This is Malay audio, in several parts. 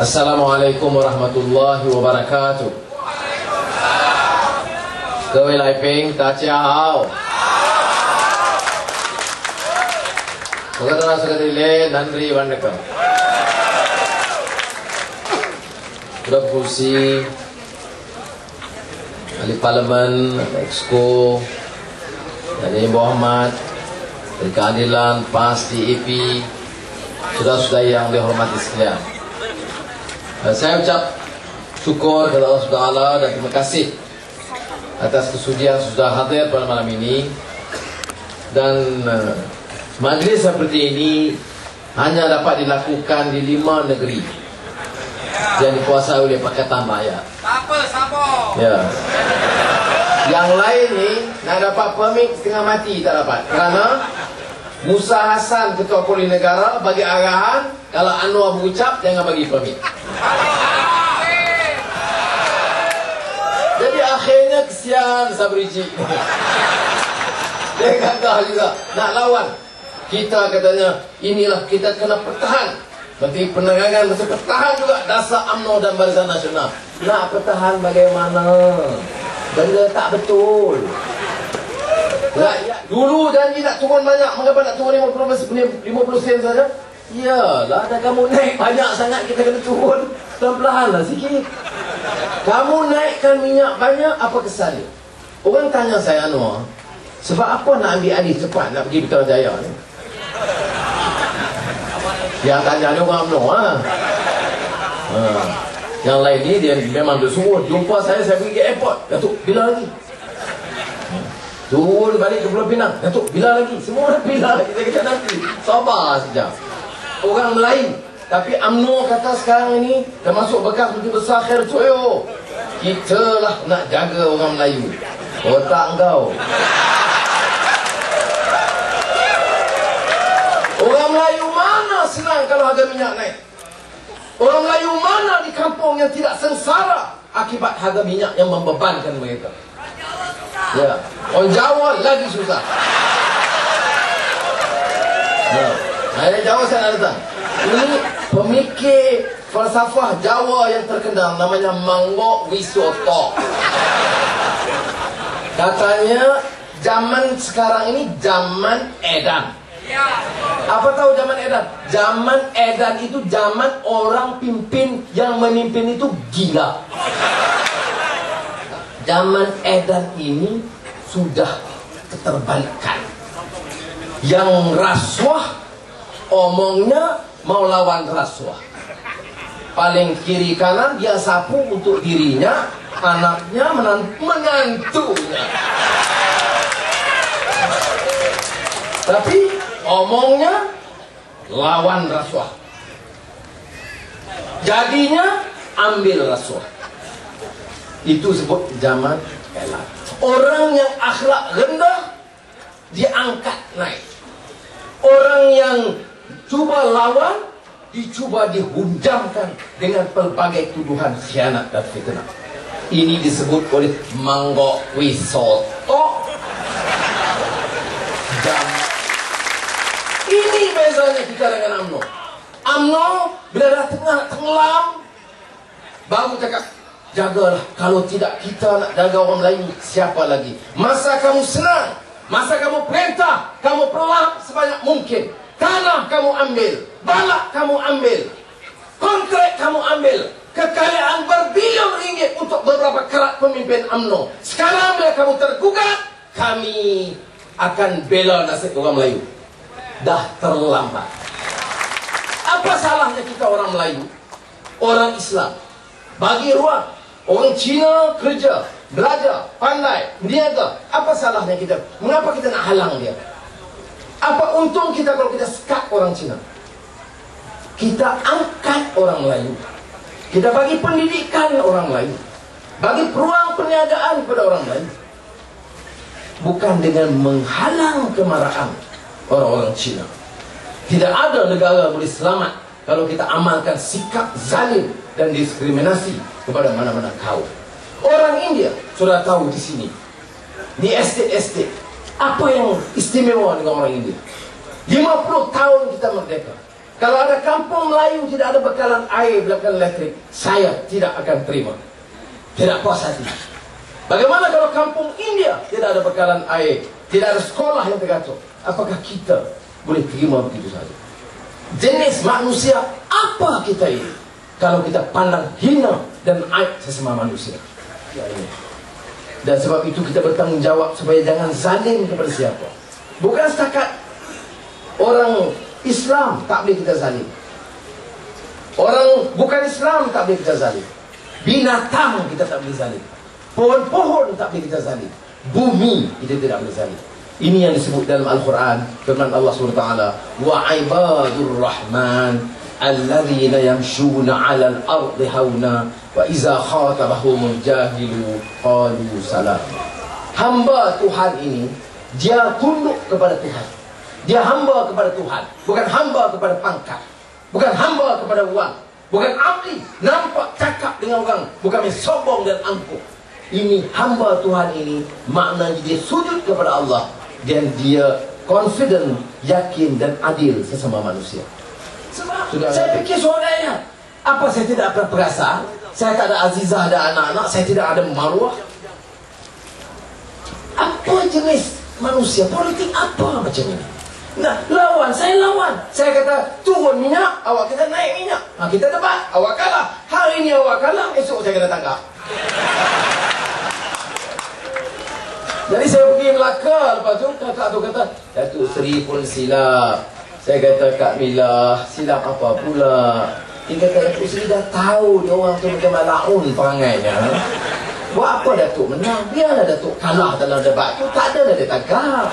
Assalamualaikum warahmatullahi wabarakatuh. 各位来宾，大家好。Saudara-saudari, nandri wandakam. Prof. Kursi, Ahli Parlimen, Exco, Nabi Muhammad, dari Keadilan, PAS, DAP, saudara-saudara yang dihormati sekalian. Saya ucap syukur kepada Allah SWT dan terima kasih atas kesudian sudah hadir pada malam ini. Dan majlis seperti ini hanya dapat dilakukan di 5 negeri yang dikuasai oleh Pakatan Rakyat. Ya. Yang lain ni nak dapat permit setengah mati tak dapat. Kerana Musa Hasan, Ketua Poli Negara, bagi arahan kalau Anwar berucap jangan bagi permit. Jadi akhirnya kesian Sabriji. Dia kata juga nak lawan. Kita katanya inilah kita kena pertahan. Menteri Perdagangan mesti pertahan juga dasar UMNO dan Barisan Nasional. Nak pertahan bagaimana? Benda tak betul. Dulu janji nak turun banyak. Mengapa nak turun 50 sen saja? Iyalah, dah kamu naik banyak sangat, kita kena turun pelan-pelan lah sikit. Kamu naikkan minyak banyak, apa kesannya? Orang tanya saya, Anwar, sebab apa nak ambil alih cepat nak pergi Putrajaya ni? Yang tanya ni orang UMNO lah. Yang lain ni dia memang dia suruh jumpa saya pergi ke airport. Datuk, bila lagi? Turun balik ke Pulau Pinang. Datuk, bila lagi? Semua dah bila lagi. Kita kata nanti. Sabar sekejap. Orang Melayu. Tapi UMNO kata sekarang ini, termasuk bekas Menteri Besar Khairul Toyo, kita lah nak jaga orang Melayu. Otak kau. Orang Melayu mana senang kalau harga minyak naik? Orang Melayu mana di kampung yang tidak sengsara akibat harga minyak yang membebankan mereka? Ya, orang Jawa lagi susah. Ada Jawa saya nak datang. Ini pemikir falsafah Jawa yang terkenal, namanya Manggok Wisoto. Katanya zaman sekarang ini zaman edan. Apa tahu zaman edan? Zaman edan itu zaman orang pimpin yang memimpin itu gila. Zaman edan ini sudah keterbalikan. Yang rasuah omongnya mau lawan rasuah. Paling kiri kanan dia sapu untuk dirinya, anaknya, menantunya. Tapi omongnya lawan rasuah. Jadinya ambil rasuah. Itu sebut zaman edan. Orang yang akhlak rendah diangkat naik. Orang yang cuba lawan dicuba dihujamkan dengan pelbagai tuduhan khianat dan fitnah. Ini disebut oleh Manggok Wisoto. Dan ini bezanya kita dengan UMNO. UMNO bila dah tenggelam baru cakap, jagalah, kalau tidak kita nak jaga orang Melayu, siapa lagi? Masa kamu senang, masa kamu perintah, kamu perlahan sebanyak mungkin. Tanah kamu ambil, balak kamu ambil, kontrak kamu ambil, kekayaan berbilion ringgit untuk beberapa kerat pemimpin UMNO. Sekarang bila kamu tergugat, kami akan bela nasib orang Melayu. Dah terlambat. Apa salahnya kita orang Melayu, orang Islam, bagi ruang. Orang Cina kerja, belajar, pandai, niaga. Apa salahnya kita? Mengapa kita nak halang dia? Apa untung kita kalau kita sekat orang Cina? Kita angkat orang Melayu. Kita bagi pendidikan orang Melayu. Bagi peluang perniagaan kepada orang Melayu. Bukan dengan menghalang kemarahan orang-orang Cina. Tidak ada negara boleh selamat kalau kita amalkan sikap zalim dan diskriminasi kepada mana-mana kaum. Orang India sudah tahu di sini, di estate-estate, apa yang istimewa dengan orang India. 50 tahun kita merdeka. Kalau ada kampung Melayu tidak ada bekalan air, bekalan elektrik, saya tidak akan terima. Tidak puas hati. Bagaimana kalau kampung India tidak ada bekalan air, tidak ada sekolah yang tergacor? Apakah kita boleh terima begitu saja? Jenis manusia apa kita ini kalau kita pandang hina dan aib sesama manusia? Ya ini. Dan sebab itu kita bertanggungjawab supaya jangan zalim kepada siapa. Bukan setakat orang Islam tak boleh kita zalim. Orang bukan Islam tak boleh kita zalim. Binatang kita tak boleh zalim. Pohon-pohon tak boleh kita zalim. Bumi kita tidak boleh zalim. Ini yang disebut dalam Al-Quran, firman Allah SWT, wa ibadur rahman alladzina yamshuna 'alal ardi hauna wa iza khatabahumul jahilu qalu salam. Hamba Tuhan ini dia tunduk kepada Tuhan. Dia hamba kepada Tuhan, bukan hamba kepada pangkat, bukan hamba kepada uang, bukan ahli nampak cakap dengan orang, bukan sombong dan angkuh. Ini hamba Tuhan ini maknanya dia sujud kepada Allah dan dia confident, yakin dan adil sesama manusia. Sebab saya fikir saudaranya, apa saya tidak pernah perasaan? Saya tak ada azizah, ada anak-anak, saya tidak ada maruah. Apa jenis manusia politik apa macam ini? Nah, lawan, saya lawan. Saya kata turun minyak, awak kata naik minyak. Kita debat, awak kalah. Hari ini awak kalah, esok saya kena tangkap. Jadi saya pergi Melaka, lepas tu kakak tu kata, Datuk Seri pun silap. Saya kata, Kak Mila, silap apa pula? Dia kata, Datuk Seri dah tahu dia orang tu macam malaun perangainya. Buat apa Datuk menang? Biarlah Datuk kalah dalam debat tu, tak ada dah dia tangkap.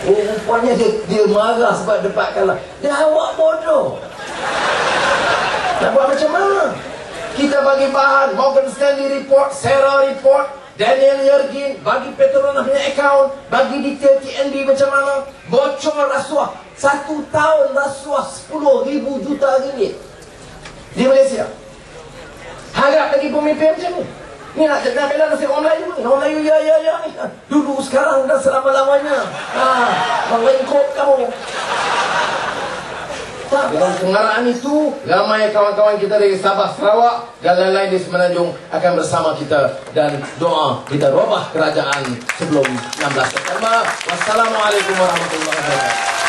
Oh, rupanya dia marah sebab debat kalah. Dia awak bodoh. Nak buat macam mana? Kita bagi bahan, Morgan Stanley report, Sarah report, Daniel Yergin, bagi Petronas punya account, bagi detail TNB macam mana, bocor rasuah. 1 tahun rasuah 10,000 juta ringgit di Malaysia. Harap lagi pemimpin macam ni. Ni nak bela nasib orang Melayu ni. Orang Melayu ya ni. Dulu sekarang dah selama-lamanya. Melengkuk kamu. Tak, dalam pengaraan itu ramai kawan-kawan kita dari Sabah, Sarawak dan lain-lain di Semenanjung akan bersama kita dan doa kita robah kerajaan sebelum 16 September. Wassalamualaikum warahmatullahi wabarakatuh.